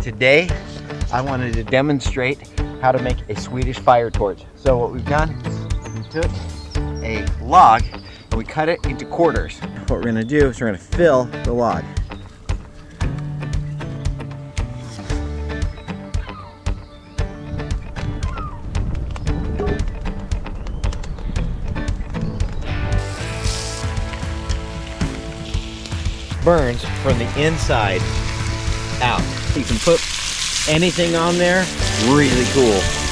Today, I wanted to demonstrate how to make a Swedish fire torch. So what we've done is we took a log and we cut it into quarters. What we're gonna do is we're gonna fill the log. Burns from the inside out. You can put anything on there, really cool.